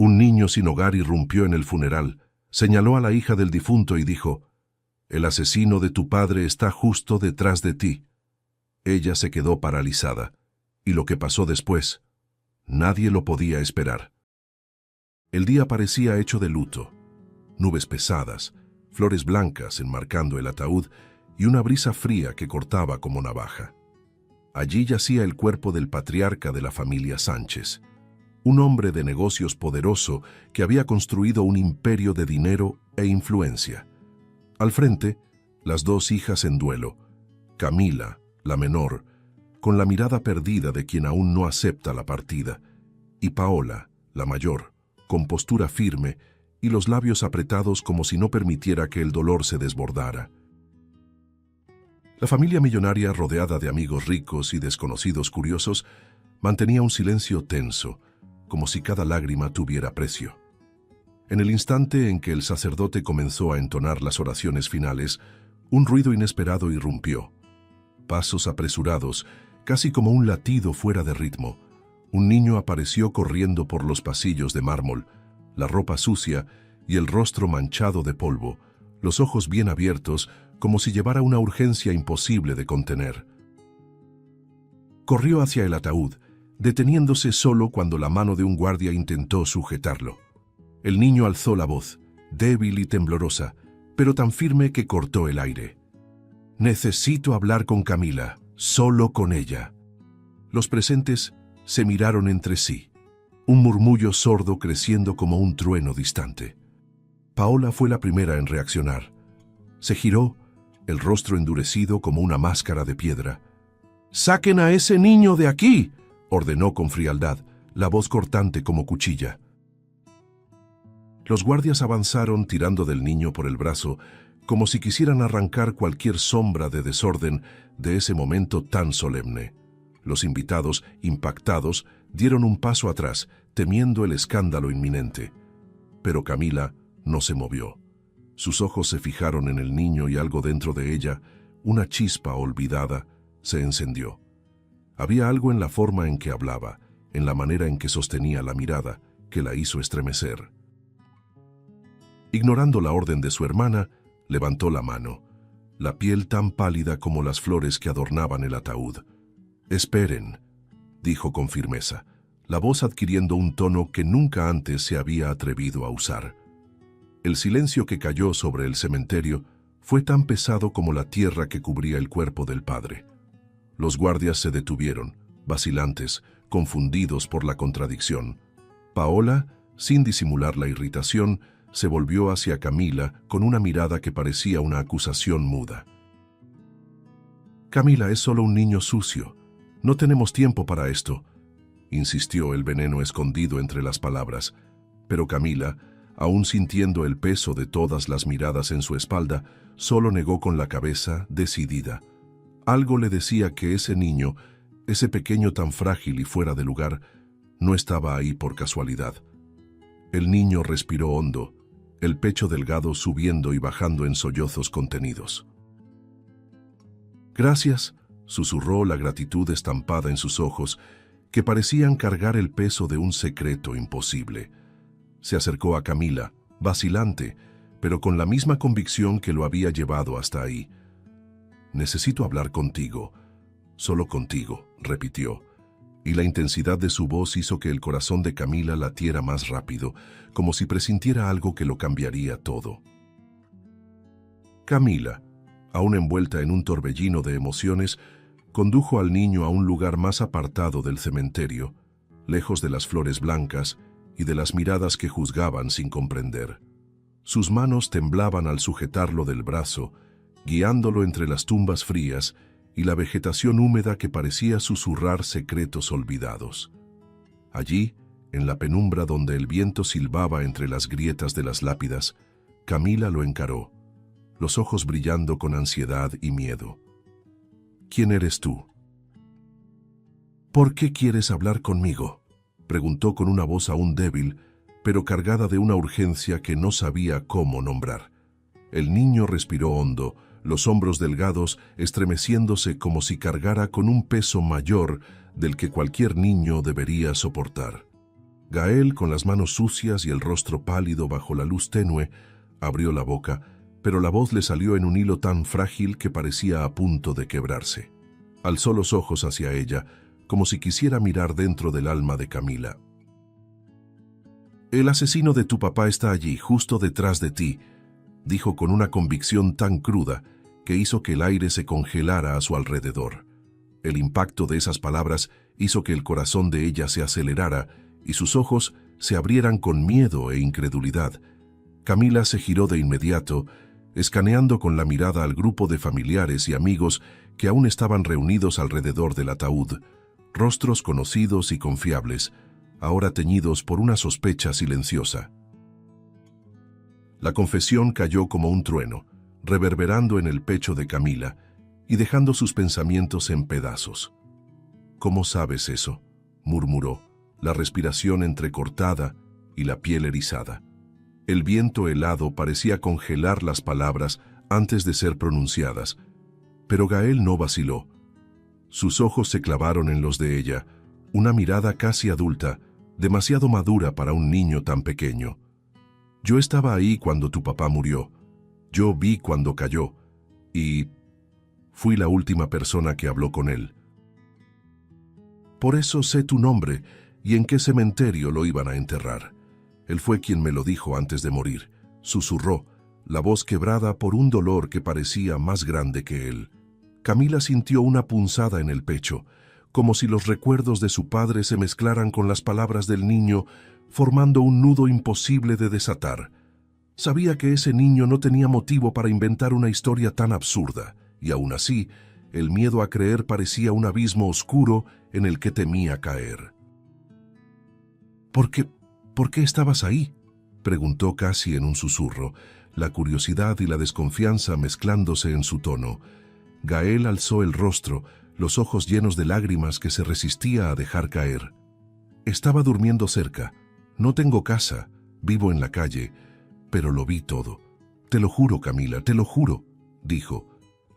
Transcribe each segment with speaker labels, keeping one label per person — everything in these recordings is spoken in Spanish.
Speaker 1: Un niño sin hogar irrumpió en el funeral, señaló a la hija del difunto y dijo: «El asesino de tu padre está justo detrás de ti». Ella se quedó paralizada, y lo que pasó después, nadie lo podía esperar. El día parecía hecho de luto. Nubes pesadas, flores blancas enmarcando el ataúd y una brisa fría que cortaba como navaja. Allí yacía el cuerpo del patriarca de la familia Sánchez, un hombre de negocios poderoso que había construido un imperio de dinero e influencia. Al frente, las dos hijas en duelo, Camila, la menor, con la mirada perdida de quien aún no acepta la partida, y Paola, la mayor, con postura firme y los labios apretados como si no permitiera que el dolor se desbordara. La familia millonaria, rodeada de amigos ricos y desconocidos curiosos, mantenía un silencio tenso, como si cada lágrima tuviera precio. En el instante en que el sacerdote comenzó a entonar las oraciones finales, un ruido inesperado irrumpió. Pasos apresurados, casi como un latido fuera de ritmo. Un niño apareció corriendo por los pasillos de mármol, la ropa sucia y el rostro manchado de polvo, los ojos bien abiertos, como si llevara una urgencia imposible de contener. Corrió hacia el ataúd, deteniéndose solo cuando la mano de un guardia intentó sujetarlo. El niño alzó la voz, débil y temblorosa, pero tan firme que cortó el aire. «Necesito hablar con Camila, solo con ella». Los presentes se miraron entre sí, un murmullo sordo creciendo como un trueno distante. Paola fue la primera en reaccionar. Se giró, el rostro endurecido como una máscara de piedra. «¡Saquen a ese niño de aquí!», ordenó con frialdad, la voz cortante como cuchilla. Los guardias avanzaron tirando del niño por el brazo, como si quisieran arrancar cualquier sombra de desorden de ese momento tan solemne. Los invitados, impactados, dieron un paso atrás, temiendo el escándalo inminente. Pero Camila no se movió. Sus ojos se fijaron en el niño y algo dentro de ella, una chispa olvidada, se encendió. Había algo en la forma en que hablaba, en la manera en que sostenía la mirada, que la hizo estremecer. Ignorando la orden de su hermana, levantó la mano, la piel tan pálida como las flores que adornaban el ataúd. «Esperen», dijo con firmeza, la voz adquiriendo un tono que nunca antes se había atrevido a usar. El silencio que cayó sobre el cementerio fue tan pesado como la tierra que cubría el cuerpo del padre. Los guardias se detuvieron, vacilantes, confundidos por la contradicción. Paola, sin disimular la irritación, se volvió hacia Camila con una mirada que parecía una acusación muda. «Camila es solo un niño sucio. No tenemos tiempo para esto», insistió el veneno escondido entre las palabras. Pero Camila, aún sintiendo el peso de todas las miradas en su espalda, solo negó con la cabeza, decidida. Algo le decía que ese niño, ese pequeño tan frágil y fuera de lugar, no estaba ahí por casualidad. El niño respiró hondo, el pecho delgado subiendo y bajando en sollozos contenidos. «Gracias», susurró la gratitud estampada en sus ojos, que parecían cargar el peso de un secreto imposible. Se acercó a Camila, vacilante, pero con la misma convicción que lo había llevado hasta ahí. «Necesito hablar contigo, solo contigo», repitió, y la intensidad de su voz hizo que el corazón de Camila latiera más rápido, como si presintiera algo que lo cambiaría todo. Camila, aún envuelta en un torbellino de emociones, condujo al niño a un lugar más apartado del cementerio, lejos de las flores blancas y de las miradas que juzgaban sin comprender. Sus manos temblaban al sujetarlo del brazo, guiándolo entre las tumbas frías y la vegetación húmeda que parecía susurrar secretos olvidados. Allí, en la penumbra donde el viento silbaba entre las grietas de las lápidas, Camila lo encaró, los ojos brillando con ansiedad y miedo. «¿Quién eres tú?» «¿Por qué quieres hablar conmigo?», preguntó con una voz aún débil, pero cargada de una urgencia que no sabía cómo nombrar. El niño respiró hondo, los hombros delgados estremeciéndose como si cargara con un peso mayor del que cualquier niño debería soportar. Gael, con las manos sucias y el rostro pálido bajo la luz tenue, abrió la boca, pero la voz le salió en un hilo tan frágil que parecía a punto de quebrarse. Alzó los ojos hacia ella, como si quisiera mirar dentro del alma de Camila. «El asesino de tu papá está allí, justo detrás de ti», dijo con una convicción tan cruda que hizo que el aire se congelara a su alrededor. El impacto de esas palabras hizo que el corazón de ella se acelerara y sus ojos se abrieran con miedo e incredulidad. Camila se giró de inmediato, escaneando con la mirada al grupo de familiares y amigos que aún estaban reunidos alrededor del ataúd, rostros conocidos y confiables, ahora teñidos por una sospecha silenciosa. La confesión cayó como un trueno, reverberando en el pecho de Camila y dejando sus pensamientos en pedazos. «¿Cómo sabes eso?», murmuró, la respiración entrecortada y la piel erizada. El viento helado parecía congelar las palabras antes de ser pronunciadas, pero Gael no vaciló. Sus ojos se clavaron en los de ella, una mirada casi adulta, demasiado madura para un niño tan pequeño. «Yo estaba ahí cuando tu papá murió. Yo vi cuando cayó. Y fui la última persona que habló con él. Por eso sé tu nombre y en qué cementerio lo iban a enterrar. Él fue quien me lo dijo antes de morir», susurró, la voz quebrada por un dolor que parecía más grande que él. Camila sintió una punzada en el pecho, como si los recuerdos de su padre se mezclaran con las palabras del niño, formando un nudo imposible de desatar. Sabía que ese niño no tenía motivo para inventar una historia tan absurda, y aún así, el miedo a creer parecía un abismo oscuro en el que temía caer. ¿Por qué estabas ahí?», preguntó casi en un susurro, la curiosidad y la desconfianza mezclándose en su tono. Gael alzó el rostro, los ojos llenos de lágrimas que se resistía a dejar caer. «Estaba durmiendo cerca. No tengo casa, vivo en la calle, pero lo vi todo. Te lo juro, Camila, te lo juro», dijo,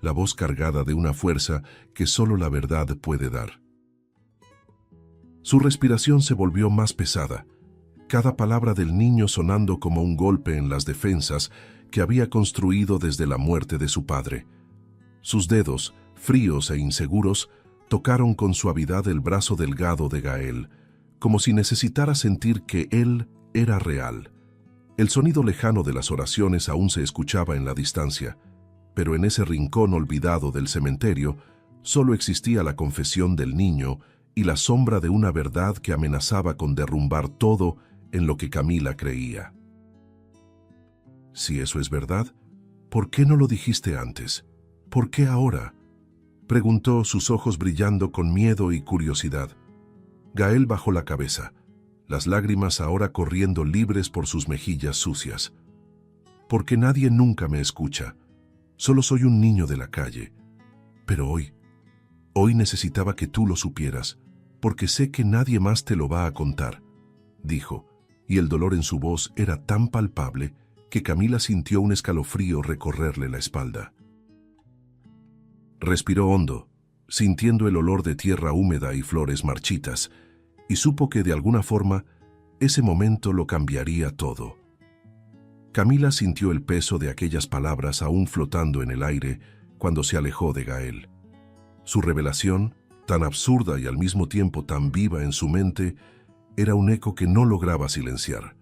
Speaker 1: la voz cargada de una fuerza que solo la verdad puede dar. Su respiración se volvió más pesada, cada palabra del niño sonando como un golpe en las defensas que había construido desde la muerte de su padre. Sus dedos, fríos e inseguros, tocaron con suavidad el brazo delgado de Gael, como si necesitara sentir que él era real. El sonido lejano de las oraciones aún se escuchaba en la distancia, pero en ese rincón olvidado del cementerio solo existía la confesión del niño y la sombra de una verdad que amenazaba con derrumbar todo en lo que Camila creía. «Si eso es verdad, ¿por qué no lo dijiste antes? ¿Por qué ahora?», preguntó, sus ojos brillando con miedo y curiosidad. Gael bajó la cabeza, las lágrimas ahora corriendo libres por sus mejillas sucias. «Porque nadie nunca me escucha. Solo soy un niño de la calle. Pero hoy necesitaba que tú lo supieras, porque sé que nadie más te lo va a contar», dijo, y el dolor en su voz era tan palpable que Camila sintió un escalofrío recorrerle la espalda. Respiró hondo, sintiendo el olor de tierra húmeda y flores marchitas, y supo que de alguna forma ese momento lo cambiaría todo. Camila sintió el peso de aquellas palabras aún flotando en el aire cuando se alejó de Gael. Su revelación, tan absurda y al mismo tiempo tan viva en su mente, era un eco que no lograba silenciar.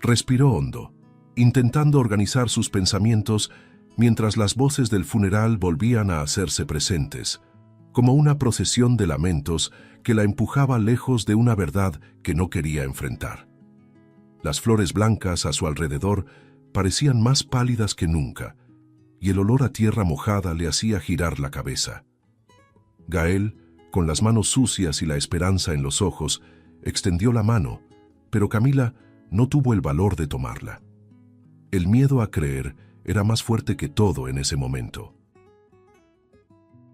Speaker 1: Respiró hondo, intentando organizar sus pensamientos mientras las voces del funeral volvían a hacerse presentes, como una procesión de lamentos que la empujaba lejos de una verdad que no quería enfrentar. Las flores blancas a su alrededor parecían más pálidas que nunca, y el olor a tierra mojada le hacía girar la cabeza. Gael, con las manos sucias y la esperanza en los ojos, extendió la mano, pero Camila no tuvo el valor de tomarla. El miedo a creer era más fuerte que todo en ese momento.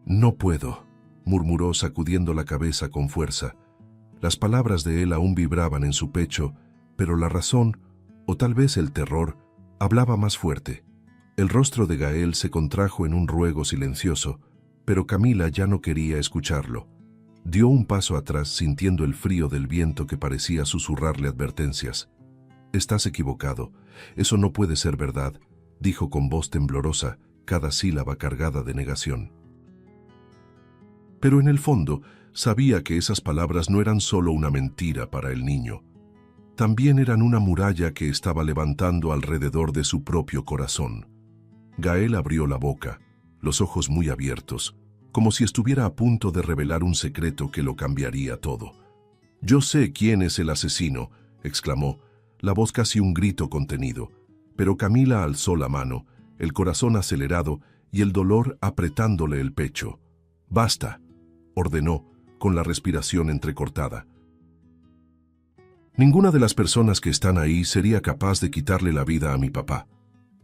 Speaker 1: «No puedo», murmuró sacudiendo la cabeza con fuerza. Las palabras de él aún vibraban en su pecho, pero la razón, o tal vez el terror, hablaba más fuerte. El rostro de Gael se contrajo en un ruego silencioso, pero Camila ya no quería escucharlo. Dio un paso atrás sintiendo el frío del viento que parecía susurrarle advertencias. «Estás equivocado. Eso no puede ser verdad», dijo con voz temblorosa, cada sílaba cargada de negación. Pero en el fondo, sabía que esas palabras no eran solo una mentira para el niño. También eran una muralla que estaba levantando alrededor de su propio corazón. Gael abrió la boca, los ojos muy abiertos, como si estuviera a punto de revelar un secreto que lo cambiaría todo. «Yo sé quién es el asesino», exclamó, la voz casi un grito contenido, pero Camila alzó la mano, el corazón acelerado y el dolor apretándole el pecho. «Basta», ordenó, con la respiración entrecortada. «Ninguna de las personas que están ahí sería capaz de quitarle la vida a mi papá.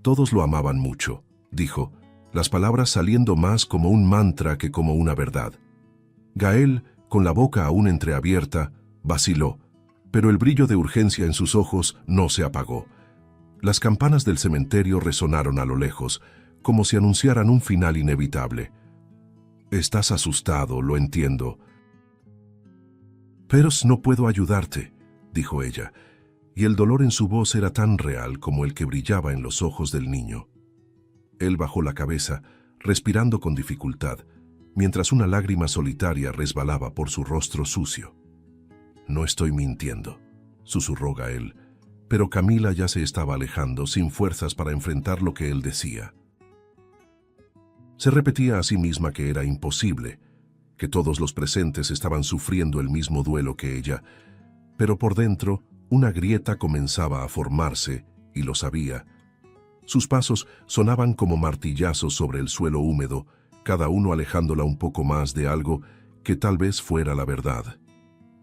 Speaker 1: Todos lo amaban mucho», dijo, las palabras saliendo más como un mantra que como una verdad. Gael, con la boca aún entreabierta, vaciló, pero el brillo de urgencia en sus ojos no se apagó. Las campanas del cementerio resonaron a lo lejos, como si anunciaran un final inevitable. «Estás asustado, lo entiendo». «Pero no puedo ayudarte», dijo ella, y el dolor en su voz era tan real como el que brillaba en los ojos del niño. Él bajó la cabeza, respirando con dificultad, mientras una lágrima solitaria resbalaba por su rostro sucio. «No estoy mintiendo», susurró Gael, pero Camila ya se estaba alejando, sin fuerzas para enfrentar lo que él decía. Se repetía a sí misma que era imposible, que todos los presentes estaban sufriendo el mismo duelo que ella, pero por dentro una grieta comenzaba a formarse, y lo sabía. Sus pasos sonaban como martillazos sobre el suelo húmedo, cada uno alejándola un poco más de algo que tal vez fuera la verdad.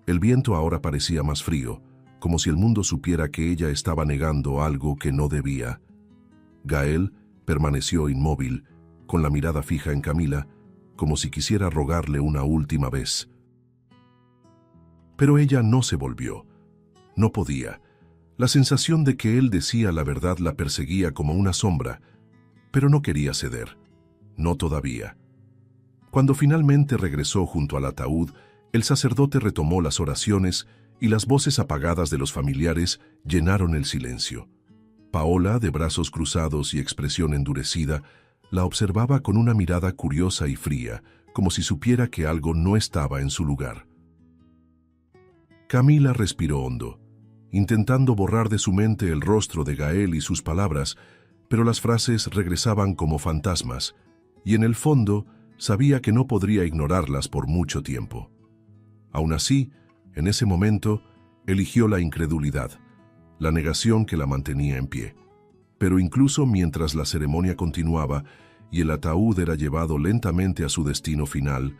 Speaker 1: El viento ahora parecía más frío, como si el mundo supiera que ella estaba negando algo que no debía. Gael permaneció inmóvil, con la mirada fija en Camila, como si quisiera rogarle una última vez. Pero ella no se volvió. No podía. La sensación de que él decía la verdad la perseguía como una sombra, pero no quería ceder. No todavía. Cuando finalmente regresó junto al ataúd, el sacerdote retomó las oraciones y las voces apagadas de los familiares llenaron el silencio. Paola, de brazos cruzados y expresión endurecida, la observaba con una mirada curiosa y fría, como si supiera que algo no estaba en su lugar. Camila respiró hondo, intentando borrar de su mente el rostro de Gael y sus palabras, pero las frases regresaban como fantasmas, y en el fondo sabía que no podría ignorarlas por mucho tiempo. Aún así, en ese momento, eligió la incredulidad, la negación que la mantenía en pie. Pero incluso mientras la ceremonia continuaba y el ataúd era llevado lentamente a su destino final,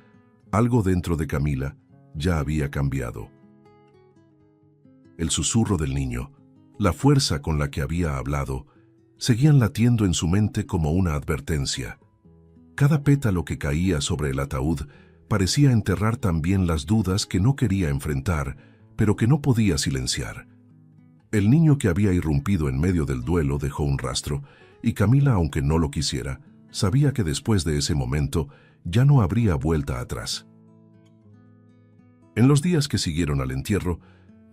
Speaker 1: algo dentro de Camila ya había cambiado. El susurro del niño, la fuerza con la que había hablado, seguían latiendo en su mente como una advertencia. Cada pétalo que caía sobre el ataúd parecía enterrar también las dudas que no quería enfrentar, pero que no podía silenciar. El niño que había irrumpido en medio del duelo dejó un rastro, y Camila, aunque no lo quisiera, sabía que después de ese momento ya no habría vuelta atrás. En los días que siguieron al entierro,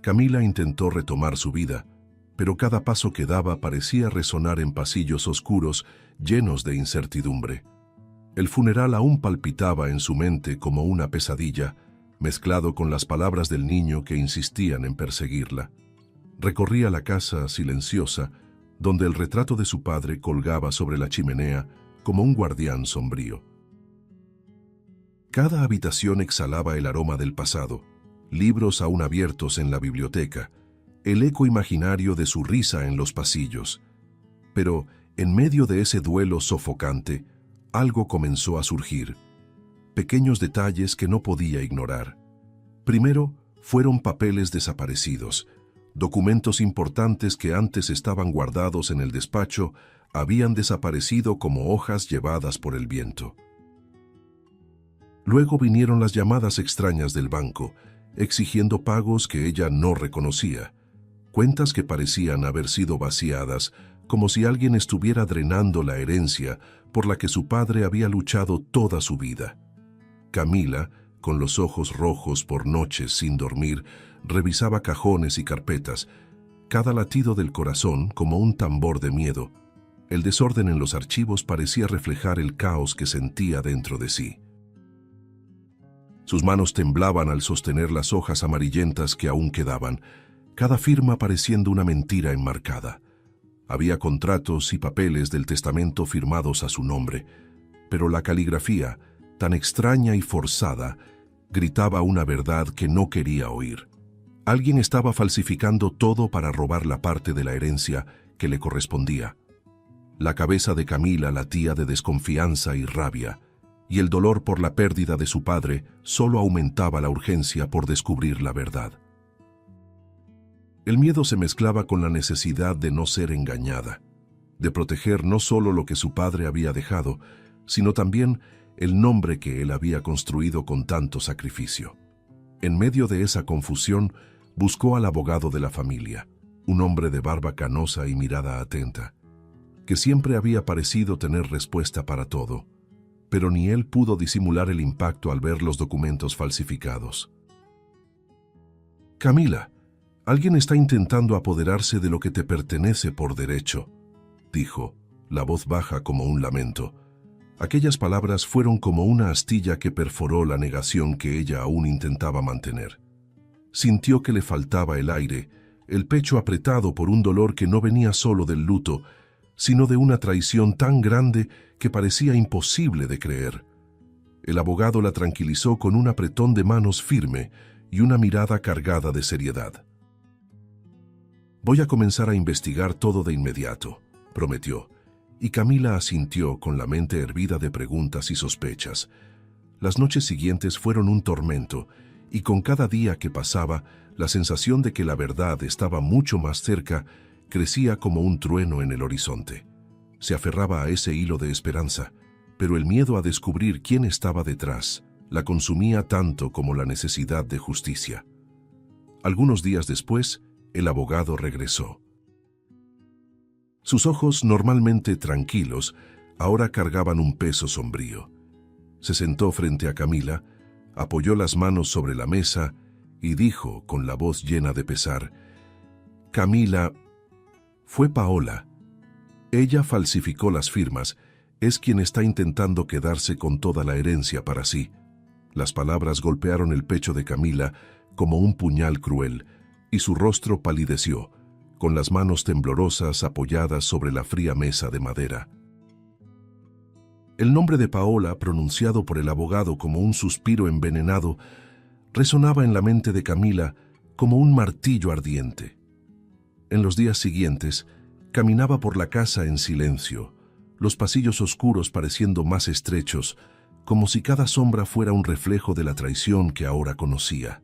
Speaker 1: Camila intentó retomar su vida, pero cada paso que daba parecía resonar en pasillos oscuros llenos de incertidumbre. El funeral aún palpitaba en su mente como una pesadilla, mezclado con las palabras del niño que insistían en perseguirla. Recorría la casa silenciosa, donde el retrato de su padre colgaba sobre la chimenea como un guardián sombrío. Cada habitación exhalaba el aroma del pasado, libros aún abiertos en la biblioteca, el eco imaginario de su risa en los pasillos. Pero, en medio de ese duelo sofocante, algo comenzó a surgir. Pequeños detalles que no podía ignorar. Primero, fueron papeles desaparecidos. Documentos importantes que antes estaban guardados en el despacho habían desaparecido como hojas llevadas por el viento. Luego vinieron las llamadas extrañas del banco, exigiendo pagos que ella no reconocía. Cuentas que parecían haber sido vaciadas, como si alguien estuviera drenando la herencia por la que su padre había luchado toda su vida. Camila, con los ojos rojos por noches sin dormir, revisaba cajones y carpetas, cada latido del corazón como un tambor de miedo. El desorden en los archivos parecía reflejar el caos que sentía dentro de sí. Sus manos temblaban al sostener las hojas amarillentas que aún quedaban, cada firma pareciendo una mentira enmarcada. Había contratos y papeles del testamento firmados a su nombre, pero la caligrafía, tan extraña y forzada, gritaba una verdad que no quería oír. Alguien estaba falsificando todo para robar la parte de la herencia que le correspondía. La cabeza de Camila latía de desconfianza y rabia, y el dolor por la pérdida de su padre solo aumentaba la urgencia por descubrir la verdad. El miedo se mezclaba con la necesidad de no ser engañada, de proteger no solo lo que su padre había dejado, sino también el nombre que él había construido con tanto sacrificio. En medio de esa confusión, buscó al abogado de la familia, un hombre de barba canosa y mirada atenta, que siempre había parecido tener respuesta para todo, pero ni él pudo disimular el impacto al ver los documentos falsificados. «Camila, alguien está intentando apoderarse de lo que te pertenece por derecho», dijo, la voz baja como un lamento. Aquellas palabras fueron como una astilla que perforó la negación que ella aún intentaba mantener. Sintió que le faltaba el aire, el pecho apretado por un dolor que no venía solo del luto, sino de una traición tan grande que parecía imposible de creer. El abogado la tranquilizó con un apretón de manos firme y una mirada cargada de seriedad. «Voy a comenzar a investigar todo de inmediato», prometió, y Camila asintió con la mente hervida de preguntas y sospechas. Las noches siguientes fueron un tormento, y con cada día que pasaba, la sensación de que la verdad estaba mucho más cerca crecía como un trueno en el horizonte. Se aferraba a ese hilo de esperanza, pero el miedo a descubrir quién estaba detrás la consumía tanto como la necesidad de justicia. Algunos días después, el abogado regresó. Sus ojos, normalmente tranquilos, ahora cargaban un peso sombrío. Se sentó frente a Camila, apoyó las manos sobre la mesa y dijo con la voz llena de pesar: «Camila, fue Paola. Ella falsificó las firmas, es quien está intentando quedarse con toda la herencia para sí». Las palabras golpearon el pecho de Camila como un puñal cruel, y su rostro palideció, con las manos temblorosas apoyadas sobre la fría mesa de madera. El nombre de Paola, pronunciado por el abogado como un suspiro envenenado, resonaba en la mente de Camila como un martillo ardiente. En los días siguientes, caminaba por la casa en silencio, los pasillos oscuros pareciendo más estrechos, como si cada sombra fuera un reflejo de la traición que ahora conocía.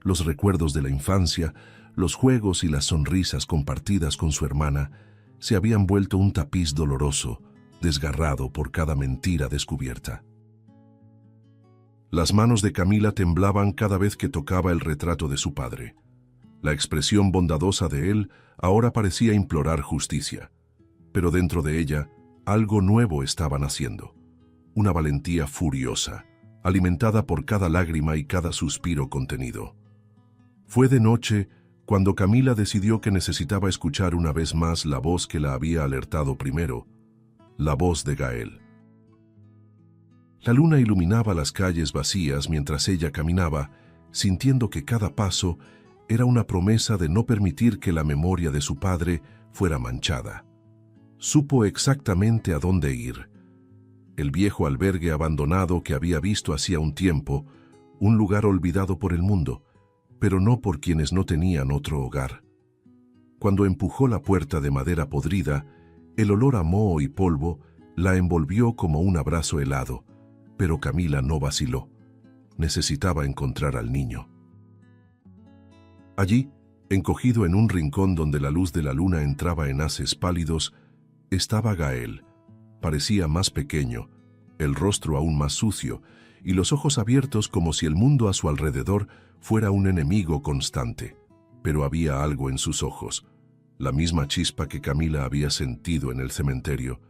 Speaker 1: Los recuerdos de la infancia, los juegos y las sonrisas compartidas con su hermana se habían vuelto un tapiz doloroso, desgarrado por cada mentira descubierta. Las manos de Camila temblaban cada vez que tocaba el retrato de su padre. La expresión bondadosa de él ahora parecía implorar justicia, pero dentro de ella algo nuevo estaba naciendo, una valentía furiosa, alimentada por cada lágrima y cada suspiro contenido. Fue de noche cuando Camila decidió que necesitaba escuchar una vez más la voz que la había alertado primero, la voz de Gael. La luna iluminaba las calles vacías mientras ella caminaba, sintiendo que cada paso era una promesa de no permitir que la memoria de su padre fuera manchada. Supo exactamente a dónde ir. El viejo albergue abandonado que había visto hacía un tiempo, un lugar olvidado por el mundo, pero no por quienes no tenían otro hogar. Cuando empujó la puerta de madera podrida, el olor a moho y polvo la envolvió como un abrazo helado, pero Camila no vaciló. Necesitaba encontrar al niño. Allí, encogido en un rincón donde la luz de la luna entraba en haces pálidos, estaba Gael. Parecía más pequeño, el rostro aún más sucio, y los ojos abiertos como si el mundo a su alrededor fuera un enemigo constante. Pero había algo en sus ojos, la misma chispa que Camila había sentido en el cementerio,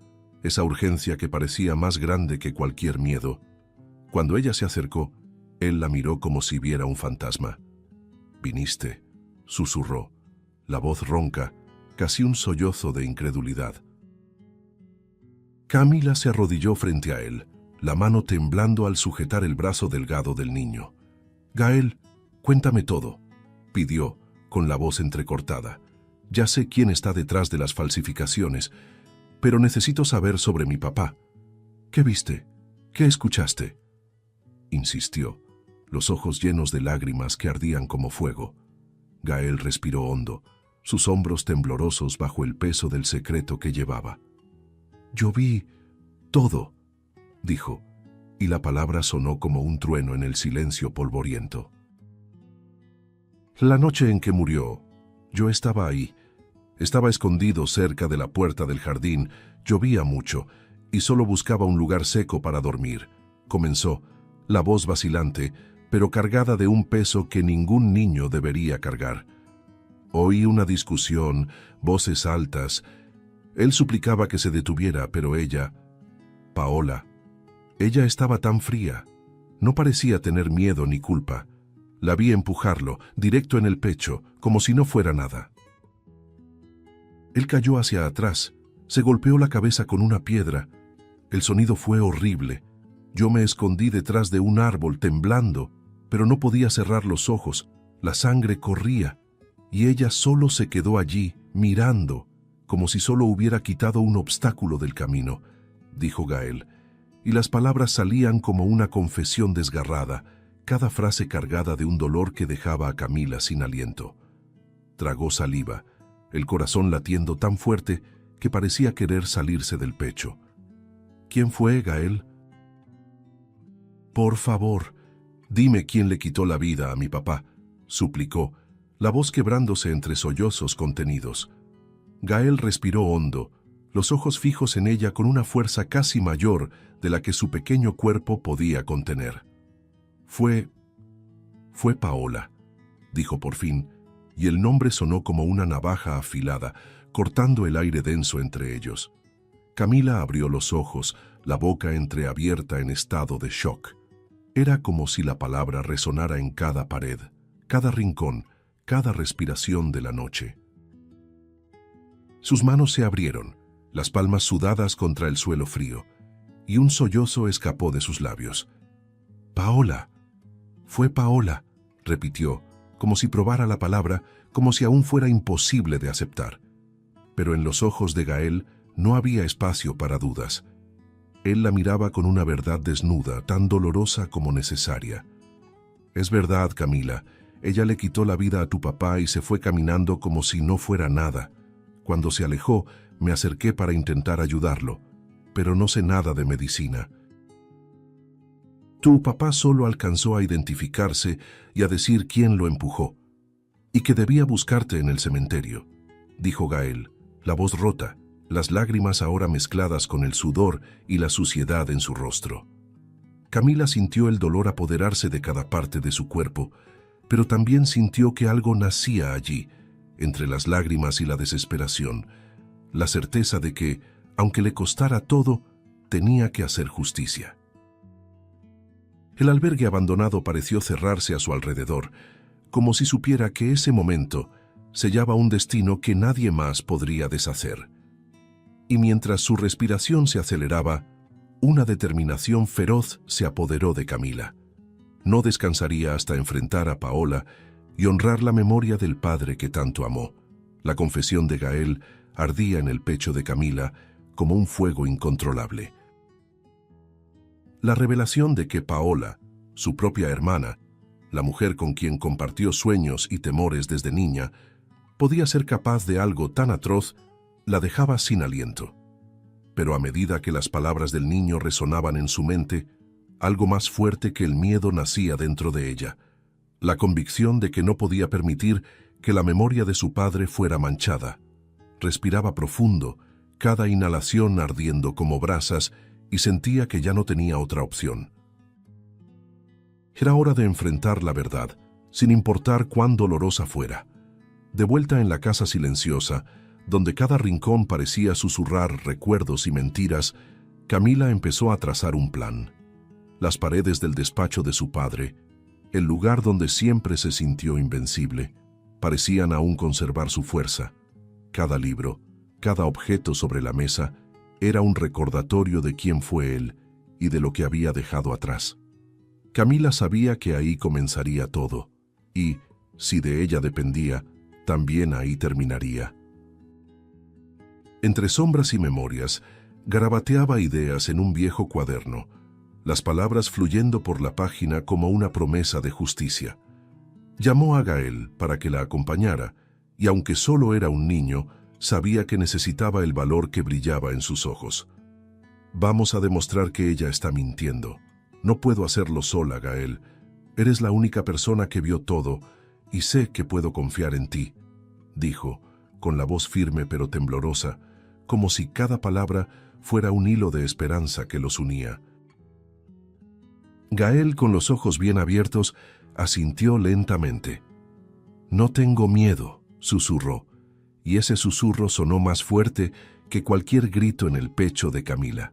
Speaker 1: esa urgencia que parecía más grande que cualquier miedo. Cuando ella se acercó, Él la miró como si viera un fantasma. «Viniste», susurró, la voz ronca, casi un sollozo de incredulidad. Camila se arrodilló frente a él, la mano temblando al sujetar el brazo delgado del niño. «Gael, cuéntame todo», pidió, con la voz entrecortada. «Ya sé quién está detrás de las falsificaciones, pero necesito saber sobre mi papá. ¿Qué viste? ¿Qué escuchaste?», insistió, los ojos llenos de lágrimas que ardían como fuego. Gael respiró hondo, sus hombros temblorosos bajo el peso del secreto que llevaba. «Yo vi todo», dijo, y la palabra sonó como un trueno en el silencio polvoriento. «La noche en que murió, yo estaba ahí. Estaba escondido cerca de la puerta del jardín, llovía mucho, y solo buscaba un lugar seco para dormir», comenzó, la voz vacilante, pero cargada de un peso que ningún niño debería cargar. Oí una discusión, voces altas. Él suplicaba que se detuviera, pero ella, Paola, ella estaba tan fría. No parecía tener miedo ni culpa. La vi empujarlo, directo en el pecho, como si no fuera nada. Él cayó hacia atrás, se golpeó la cabeza con una piedra. El sonido fue horrible. Yo me escondí detrás de un árbol temblando, pero no podía cerrar los ojos. La sangre corría, y ella solo se quedó allí, mirando, como si solo hubiera quitado un obstáculo del camino, dijo Gael, y las palabras salían como una confesión desgarrada, cada frase cargada de un dolor que dejaba a Camila sin aliento. Tragó saliva, el corazón latiendo tan fuerte que parecía querer salirse del pecho. «¿Quién fue, Gael? Por favor, dime quién le quitó la vida a mi papá», suplicó, la voz quebrándose entre sollozos contenidos. Gael respiró hondo, los ojos fijos en ella con una fuerza casi mayor de la que su pequeño cuerpo podía contener. Fue Paola», dijo por fin, y el nombre sonó como una navaja afilada, cortando el aire denso entre ellos. Camila abrió los ojos, la boca entreabierta en estado de shock. Era como si la palabra resonara en cada pared, cada rincón, cada respiración de la noche. Sus manos se abrieron, las palmas sudadas contra el suelo frío, y un sollozo escapó de sus labios. «Paola, fue Paola», repitió, como si probara la palabra, como si aún fuera imposible de aceptar. Pero en los ojos de Gael no había espacio para dudas. Él la miraba con una verdad desnuda, tan dolorosa como necesaria. «Es verdad, Camila, ella le quitó la vida a tu papá y se fue caminando como si no fuera nada. Cuando se alejó, me acerqué para intentar ayudarlo, pero no sé nada de medicina. Tu papá solo alcanzó a identificarse y a decir quién lo empujó, y que debía buscarte en el cementerio», dijo Gael, la voz rota, las lágrimas ahora mezcladas con el sudor y la suciedad en su rostro. Camila sintió el dolor apoderarse de cada parte de su cuerpo, pero también sintió que algo nacía allí, entre las lágrimas y la desesperación, la certeza de que, aunque le costara todo, tenía que hacer justicia. El albergue abandonado pareció cerrarse a su alrededor, como si supiera que ese momento sellaba un destino que nadie más podría deshacer. Y mientras su respiración se aceleraba, una determinación feroz se apoderó de Camila. No descansaría hasta enfrentar a Paola y honrar la memoria del padre que tanto amó. La confesión de Gael ardía en el pecho de Camila como un fuego incontrolable. La revelación de que Paola, su propia hermana, la mujer con quien compartió sueños y temores desde niña, podía ser capaz de algo tan atroz, la dejaba sin aliento. Pero a medida que las palabras del niño resonaban en su mente, algo más fuerte que el miedo nacía dentro de ella, la convicción de que no podía permitir que la memoria de su padre fuera manchada. Respiraba profundo, cada inhalación ardiendo como brasas, y sentía que ya no tenía otra opción. Era hora de enfrentar la verdad, sin importar cuán dolorosa fuera. De vuelta en la casa silenciosa, donde cada rincón parecía susurrar recuerdos y mentiras, Camila empezó a trazar un plan. Las paredes del despacho de su padre, el lugar donde siempre se sintió invencible, parecían aún conservar su fuerza. Cada libro, cada objeto sobre la mesa, era un recordatorio de quién fue él y de lo que había dejado atrás. Camila sabía que ahí comenzaría todo, y, si de ella dependía, también ahí terminaría. Entre sombras y memorias, garabateaba ideas en un viejo cuaderno, las palabras fluyendo por la página como una promesa de justicia. Llamó a Gael para que la acompañara, y aunque solo era un niño, sabía que necesitaba el valor que brillaba en sus ojos. Vamos a demostrar que ella está mintiendo. No puedo hacerlo sola, Gael. Eres la única persona que vio todo, y sé que puedo confiar en ti, dijo, con la voz firme pero temblorosa, como si cada palabra fuera un hilo de esperanza que los unía. Gael, con los ojos bien abiertos, asintió lentamente. «No tengo miedo», susurró, y ese susurro sonó más fuerte que cualquier grito en el pecho de Camila.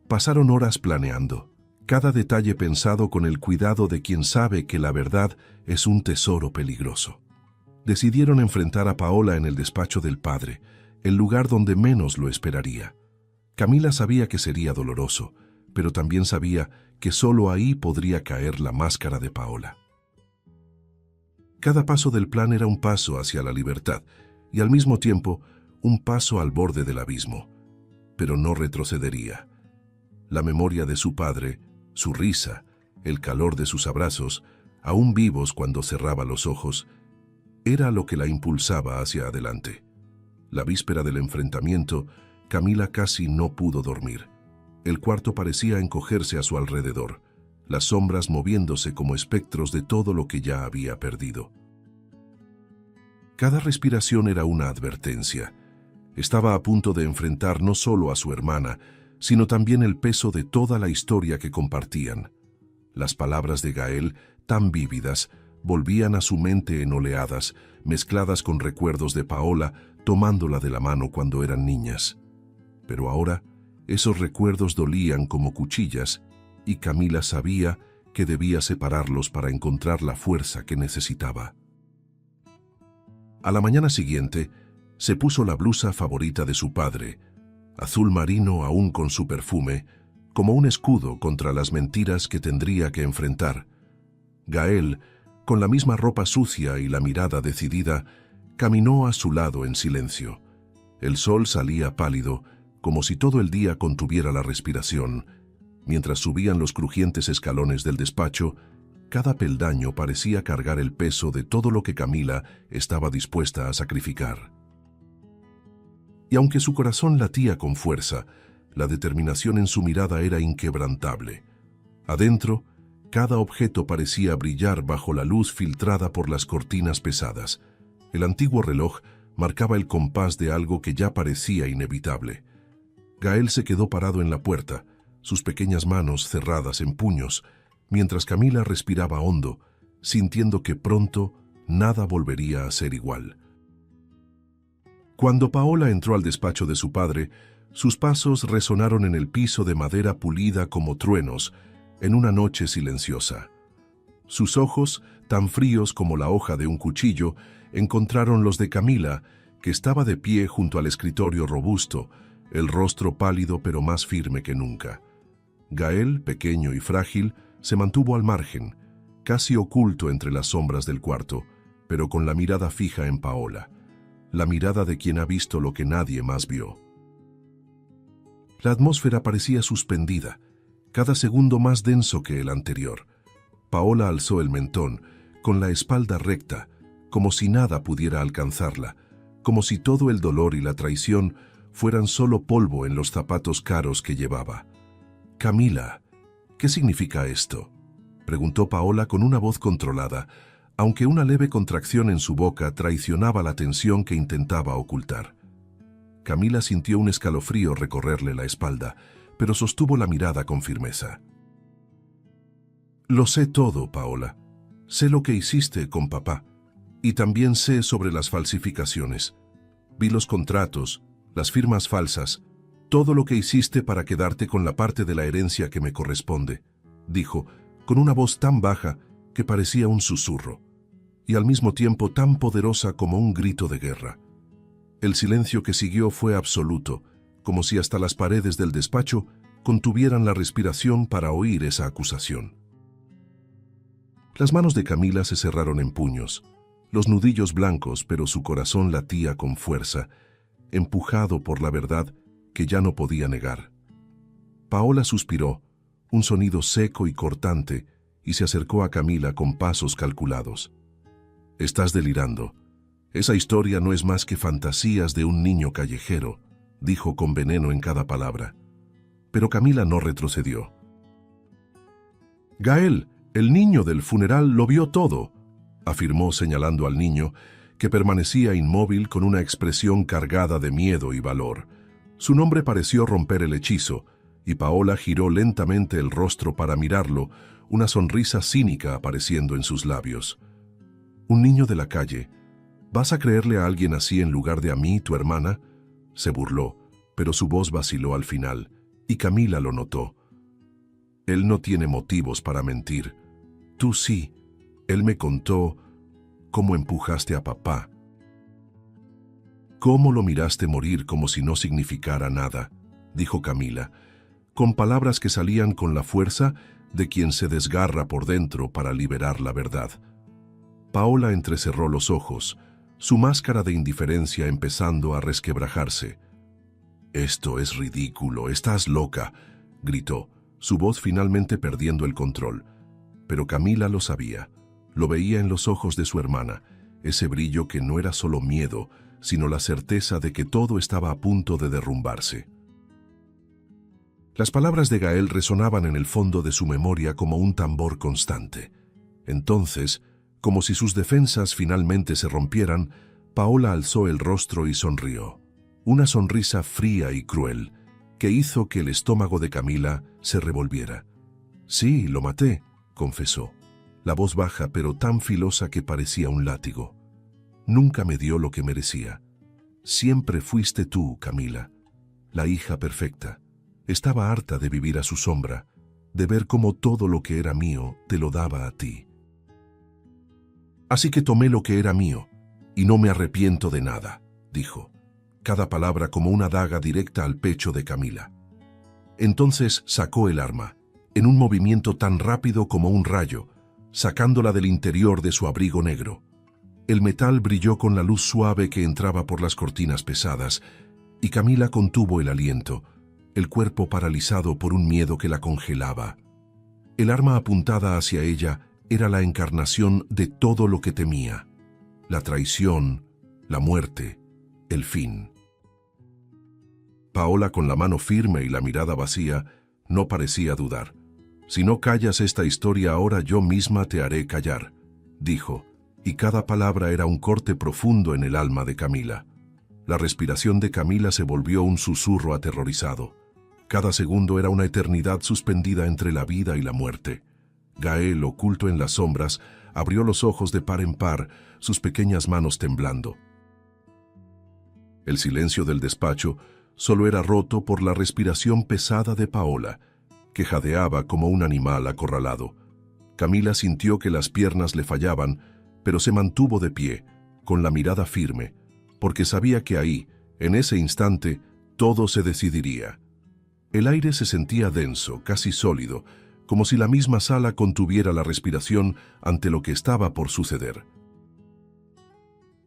Speaker 1: Pasaron horas planeando, cada detalle pensado con el cuidado de quien sabe que la verdad es un tesoro peligroso. Decidieron enfrentar a Paola en el despacho del padre, el lugar donde menos lo esperaría. Camila sabía que sería doloroso, pero también sabía que solo ahí podría caer la máscara de Paola. Cada paso del plan era un paso hacia la libertad y al mismo tiempo un paso al borde del abismo, pero no retrocedería. La memoria de su padre, su risa, el calor de sus abrazos, aún vivos cuando cerraba los ojos, era lo que la impulsaba hacia adelante. La víspera del enfrentamiento, Camila casi no pudo dormir. El cuarto parecía encogerse a su alrededor, las sombras moviéndose como espectros de todo lo que ya había perdido. Cada respiración era una advertencia. Estaba a punto de enfrentar no solo a su hermana, sino también el peso de toda la historia que compartían. Las palabras de Gael, tan vívidas, volvían a su mente en oleadas, mezcladas con recuerdos de Paola tomándola de la mano cuando eran niñas. Pero ahora, esos recuerdos dolían como cuchillas, y Camila sabía que debía separarlos para encontrar la fuerza que necesitaba. A la mañana siguiente, se puso la blusa favorita de su padre, azul marino aún con su perfume, como un escudo contra las mentiras que tendría que enfrentar. Gael, con la misma ropa sucia y la mirada decidida, caminó a su lado en silencio. El sol salía pálido, como si todo el día contuviera la respiración. Mientras subían los crujientes escalones del despacho, cada peldaño parecía cargar el peso de todo lo que Camila estaba dispuesta a sacrificar. Y aunque su corazón latía con fuerza, la determinación en su mirada era inquebrantable. Adentro, cada objeto parecía brillar bajo la luz filtrada por las cortinas pesadas. El antiguo reloj marcaba el compás de algo que ya parecía inevitable. Gael se quedó parado en la puerta, sus pequeñas manos cerradas en puños, mientras Camila respiraba hondo, sintiendo que pronto nada volvería a ser igual. Cuando Paola entró al despacho de su padre, sus pasos resonaron en el piso de madera pulida como truenos, en una noche silenciosa. Sus ojos, tan fríos como la hoja de un cuchillo, encontraron los de Camila, que estaba de pie junto al escritorio robusto, el rostro pálido pero más firme que nunca. Gael, pequeño y frágil, se mantuvo al margen, casi oculto entre las sombras del cuarto, pero con la mirada fija en Paola, la mirada de quien ha visto lo que nadie más vio. La atmósfera parecía suspendida, cada segundo más denso que el anterior. Paola alzó el mentón, con la espalda recta, como si nada pudiera alcanzarla, como si todo el dolor y la traición fueran solo polvo en los zapatos caros que llevaba. «Camila, ¿qué significa esto?», preguntó Paola con una voz controlada, aunque una leve contracción en su boca traicionaba la tensión que intentaba ocultar. Camila sintió un escalofrío recorrerle la espalda, pero sostuvo la mirada con firmeza. «Lo sé todo, Paola. Sé lo que hiciste con papá, y también sé sobre las falsificaciones. Vi los contratos, las firmas falsas, todo lo que hiciste para quedarte con la parte de la herencia que me corresponde», dijo, con una voz tan baja que parecía un susurro, y al mismo tiempo tan poderosa como un grito de guerra. El silencio que siguió fue absoluto, como si hasta las paredes del despacho contuvieran la respiración para oír esa acusación. Las manos de Camila se cerraron en puños, los nudillos blancos, pero su corazón latía con fuerza, empujado por la verdad que ya no podía negar. Paola suspiró, un sonido seco y cortante, y se acercó a Camila con pasos calculados. «Estás delirando. Esa historia no es más que fantasías de un niño callejero», dijo con veneno en cada palabra. Pero Camila no retrocedió. «Gael, el niño del funeral, lo vio todo», afirmó señalando al niño, que permanecía inmóvil con una expresión cargada de miedo y valor. Su nombre pareció romper el hechizo, y Paola giró lentamente el rostro para mirarlo, una sonrisa cínica apareciendo en sus labios. «¿Un niño de la calle? ¿Vas a creerle a alguien así en lugar de a mí, tu hermana?», se burló, pero su voz vaciló al final, y Camila lo notó. «Él no tiene motivos para mentir. Tú sí. Él me contó cómo empujaste a papá. Cómo lo miraste morir como si no significara nada», dijo Camila, con palabras que salían con la fuerza de quien se desgarra por dentro para liberar la verdad. Paola entrecerró los ojos, su máscara de indiferencia empezando a resquebrajarse. «Esto es ridículo, estás loca», gritó, su voz finalmente perdiendo el control. Pero Camila lo sabía, lo veía en los ojos de su hermana, ese brillo que no era solo miedo, sino la certeza de que todo estaba a punto de derrumbarse. Las palabras de Gael resonaban en el fondo de su memoria como un tambor constante. Entonces, como si sus defensas finalmente se rompieran, Paola alzó el rostro y sonrió. Una sonrisa fría y cruel, que hizo que el estómago de Camila se revolviera. «Sí, lo maté», confesó, la voz baja pero tan filosa que parecía un látigo. «Nunca me dio lo que merecía. Siempre fuiste tú, Camila, la hija perfecta. Estaba harta de vivir a su sombra, de ver cómo todo lo que era mío te lo daba a ti. Así que tomé lo que era mío, y no me arrepiento de nada», dijo, cada palabra como una daga directa al pecho de Camila. Entonces sacó el arma, en un movimiento tan rápido como un rayo, sacándola del interior de su abrigo negro. El metal brilló con la luz suave que entraba por las cortinas pesadas, y Camila contuvo el aliento, el cuerpo paralizado por un miedo que la congelaba. El arma apuntada hacia ella era la encarnación de todo lo que temía: la traición, la muerte, el fin. Paola, con la mano firme y la mirada vacía, no parecía dudar. «Si no callas esta historia ahora, yo misma te haré callar», dijo, y cada palabra era un corte profundo en el alma de Camila. La respiración de Camila se volvió un susurro aterrorizado. Cada segundo era una eternidad suspendida entre la vida y la muerte. Gael, oculto en las sombras, abrió los ojos de par en par, sus pequeñas manos temblando. El silencio del despacho solo era roto por la respiración pesada de Paola, que jadeaba como un animal acorralado. Camila sintió que las piernas le fallaban, pero se mantuvo de pie, con la mirada firme, porque sabía que ahí, en ese instante, todo se decidiría. El aire se sentía denso, casi sólido, como si la misma sala contuviera la respiración ante lo que estaba por suceder.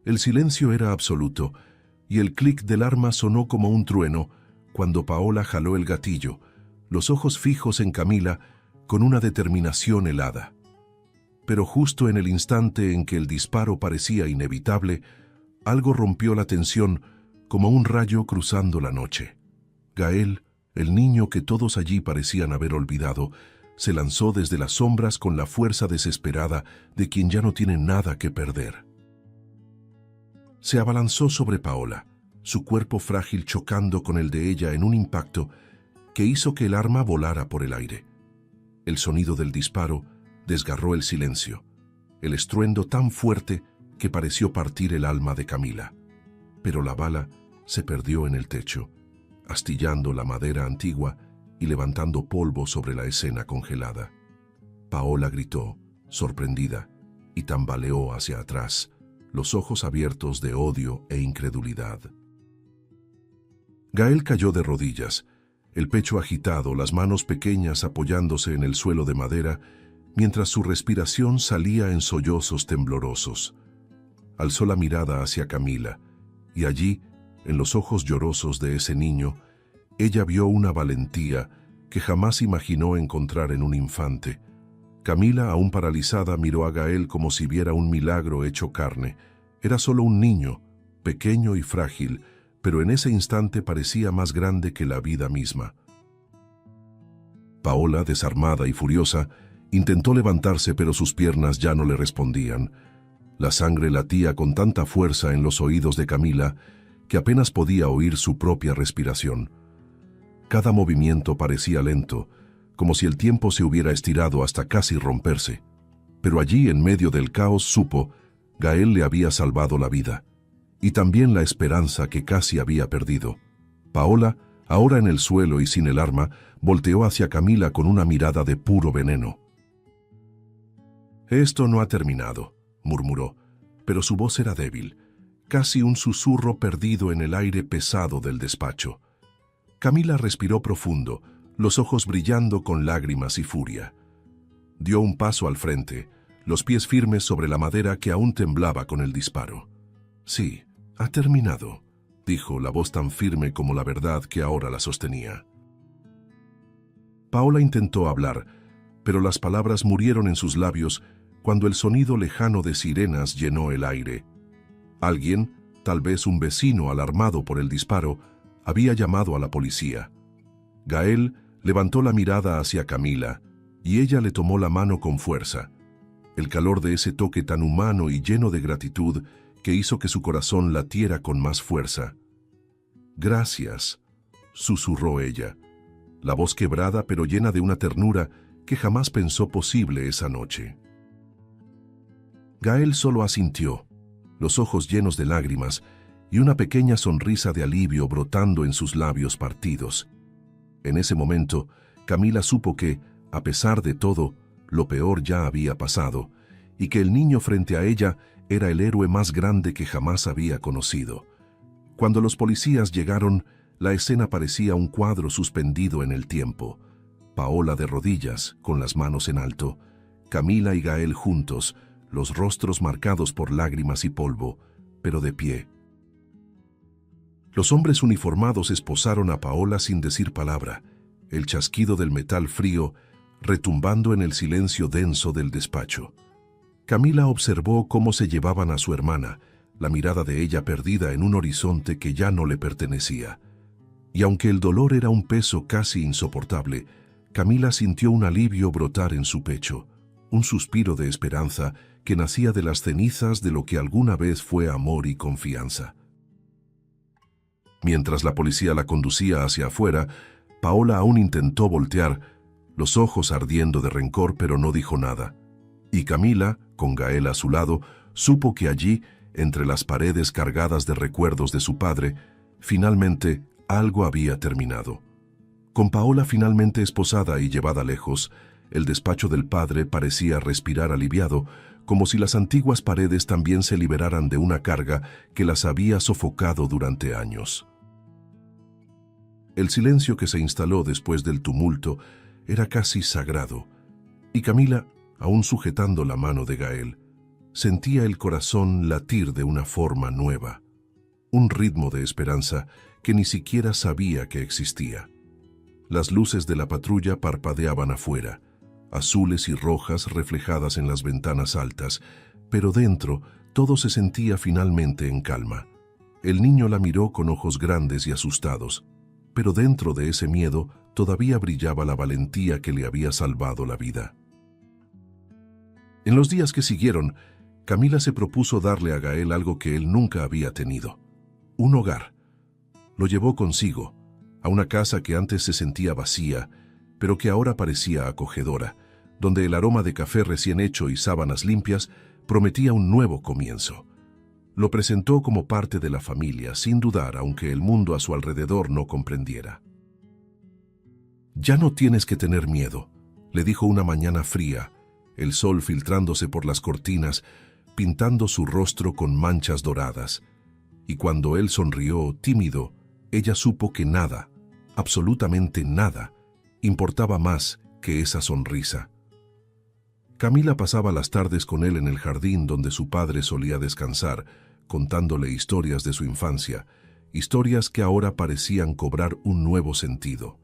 Speaker 1: El silencio era absoluto, y el clic del arma sonó como un trueno cuando Paola jaló el gatillo, los ojos fijos en Camila con una determinación helada. Pero justo en el instante en que el disparo parecía inevitable, algo rompió la tensión como un rayo cruzando la noche. Gael, el niño que todos allí parecían haber olvidado, se lanzó desde las sombras con la fuerza desesperada de quien ya no tiene nada que perder. Se abalanzó sobre Paola, su cuerpo frágil chocando con el de ella en un impacto que hizo que el arma volara por el aire. El sonido del disparo desgarró el silencio, el estruendo tan fuerte que pareció partir el alma de Camila. Pero la bala se perdió en el techo, astillando la madera antigua y levantando polvo sobre la escena congelada. Paola gritó, sorprendida, y tambaleó hacia atrás, los ojos abiertos de odio e incredulidad. Gael cayó de rodillas, el pecho agitado, las manos pequeñas apoyándose en el suelo de madera, mientras su respiración salía en sollozos temblorosos. Alzó la mirada hacia Camila, y allí, en los ojos llorosos de ese niño, ella vio una valentía que jamás imaginó encontrar en un infante. Camila, aún paralizada, miró a Gael como si viera un milagro hecho carne. Era solo un niño, pequeño y frágil, pero en ese instante parecía más grande que la vida misma. Paola, desarmada y furiosa, intentó levantarse, pero sus piernas ya no le respondían. La sangre latía con tanta fuerza en los oídos de Camila que apenas podía oír su propia respiración. Cada movimiento parecía lento, como si el tiempo se hubiera estirado hasta casi romperse. Pero allí, en medio del caos, supo, Gael le había salvado la vida, y también la esperanza que casi había perdido. Paola, ahora en el suelo y sin el arma, volteó hacia Camila con una mirada de puro veneno. «Esto no ha terminado», murmuró, pero su voz era débil, casi un susurro perdido en el aire pesado del despacho. Camila respiró profundo, los ojos brillando con lágrimas y furia. Dio un paso al frente, los pies firmes sobre la madera que aún temblaba con el disparo. «Sí, ha terminado», dijo, la voz tan firme como la verdad que ahora la sostenía. Paola intentó hablar, pero las palabras murieron en sus labios cuando el sonido lejano de sirenas llenó el aire. Alguien, tal vez un vecino alarmado por el disparo, había llamado a la policía. Gael levantó la mirada hacia Camila, y ella le tomó la mano con fuerza. El calor de ese toque tan humano y lleno de gratitud que hizo que su corazón latiera con más fuerza. «Gracias», susurró ella, la voz quebrada pero llena de una ternura que jamás pensó posible esa noche. Gael solo asintió, los ojos llenos de lágrimas y una pequeña sonrisa de alivio brotando en sus labios partidos. En ese momento, Camila supo que, a pesar de todo, lo peor ya había pasado, y que el niño frente a ella era el héroe más grande que jamás había conocido. Cuando los policías llegaron, la escena parecía un cuadro suspendido en el tiempo. Paola de rodillas, con las manos en alto, Camila y Gael juntos, los rostros marcados por lágrimas y polvo, pero de pie. Los hombres uniformados esposaron a Paola sin decir palabra, el chasquido del metal frío retumbando en el silencio denso del despacho. Camila observó cómo se llevaban a su hermana, la mirada de ella perdida en un horizonte que ya no le pertenecía. Y aunque el dolor era un peso casi insoportable, Camila sintió un alivio brotar en su pecho, un suspiro de esperanza que nacía de las cenizas de lo que alguna vez fue amor y confianza. Mientras la policía la conducía hacia afuera, Paola aún intentó voltear, los ojos ardiendo de rencor, pero no dijo nada. Y Camila, con Gael a su lado, supo que allí, entre las paredes cargadas de recuerdos de su padre, finalmente algo había terminado. Con Paola finalmente esposada y llevada lejos, el despacho del padre parecía respirar aliviado, como si las antiguas paredes también se liberaran de una carga que las había sofocado durante años. El silencio que se instaló después del tumulto era casi sagrado, y Camila, aún sujetando la mano de Gael, sentía el corazón latir de una forma nueva, un ritmo de esperanza que ni siquiera sabía que existía. Las luces de la patrulla parpadeaban afuera, azules y rojas reflejadas en las ventanas altas, pero dentro todo se sentía finalmente en calma. El niño la miró con ojos grandes y asustados, pero dentro de ese miedo todavía brillaba la valentía que le había salvado la vida. En los días que siguieron, Camila se propuso darle a Gael algo que él nunca había tenido: un hogar. Lo llevó consigo, a una casa que antes se sentía vacía, pero que ahora parecía acogedora, donde el aroma de café recién hecho y sábanas limpias prometía un nuevo comienzo. Lo presentó como parte de la familia, sin dudar, aunque el mundo a su alrededor no comprendiera. «Ya no tienes que tener miedo», le dijo una mañana fría, el sol filtrándose por las cortinas, pintando su rostro con manchas doradas. Y cuando él sonrió, tímido, ella supo que nada, absolutamente nada, importaba más que esa sonrisa. Camila pasaba las tardes con él en el jardín donde su padre solía descansar, contándole historias de su infancia, historias que ahora parecían cobrar un nuevo sentido.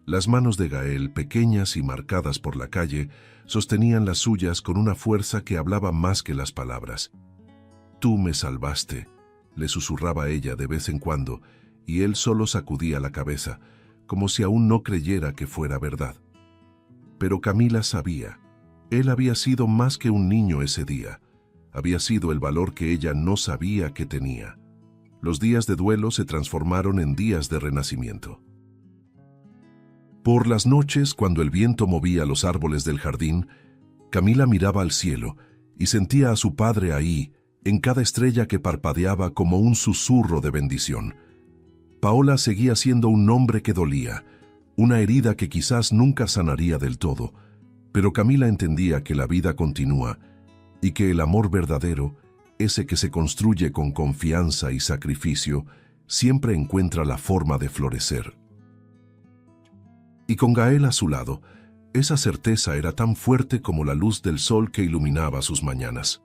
Speaker 1: Las manos de Gael, pequeñas y marcadas por la calle, sostenían las suyas con una fuerza que hablaba más que las palabras. «Tú me salvaste», le susurraba ella de vez en cuando, y él solo sacudía la cabeza, como si aún no creyera que fuera verdad. Pero Camila sabía, él había sido más que un niño ese día, había sido el valor que ella no sabía que tenía. Los días de duelo se transformaron en días de renacimiento. Por las noches, cuando el viento movía los árboles del jardín, Camila miraba al cielo y sentía a su padre ahí, en cada estrella que parpadeaba como un susurro de bendición. Paola seguía siendo un nombre que dolía, una herida que quizás nunca sanaría del todo, pero Camila entendía que la vida continúa y que el amor verdadero, ese que se construye con confianza y sacrificio, siempre encuentra la forma de florecer. Y con Gael a su lado, esa certeza era tan fuerte como la luz del sol que iluminaba sus mañanas.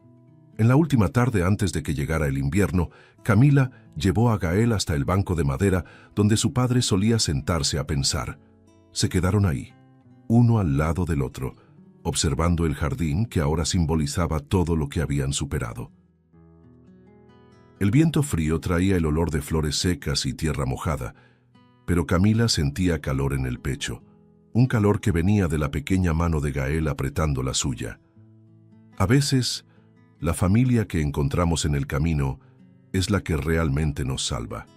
Speaker 1: En la última tarde antes de que llegara el invierno, Camila llevó a Gael hasta el banco de madera donde su padre solía sentarse a pensar. Se quedaron ahí, uno al lado del otro, observando el jardín que ahora simbolizaba todo lo que habían superado. El viento frío traía el olor de flores secas y tierra mojada, pero Camila sentía calor en el pecho, un calor que venía de la pequeña mano de Gael apretando la suya. A veces, la familia que encontramos en el camino es la que realmente nos salva,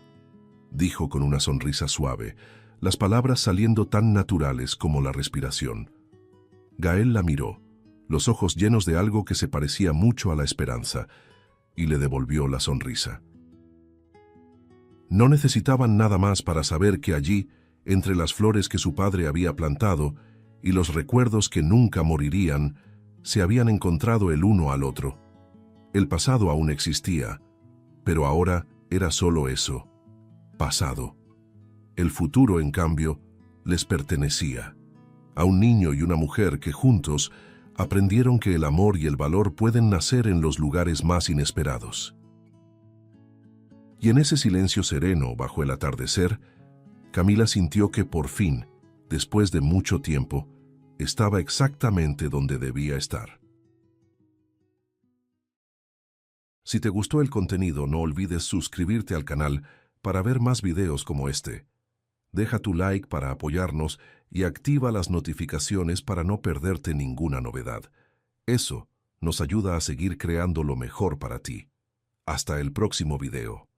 Speaker 1: dijo con una sonrisa suave, las palabras saliendo tan naturales como la respiración. Gael la miró, los ojos llenos de algo que se parecía mucho a la esperanza, y le devolvió la sonrisa. No necesitaban nada más para saber que allí, entre las flores que su padre había plantado y los recuerdos que nunca morirían, se habían encontrado el uno al otro. El pasado aún existía, pero ahora era solo eso, pasado. El futuro, en cambio, les pertenecía, a un niño y una mujer que juntos aprendieron que el amor y el valor pueden nacer en los lugares más inesperados. Y en ese silencio sereno, bajo el atardecer, Camila sintió que por fin, después de mucho tiempo, estaba exactamente donde debía estar. Si te gustó el contenido, no olvides suscribirte al canal para ver más videos como este. Deja tu like para apoyarnos y activa las notificaciones para no perderte ninguna novedad. Eso nos ayuda a seguir creando lo mejor para ti. Hasta el próximo video.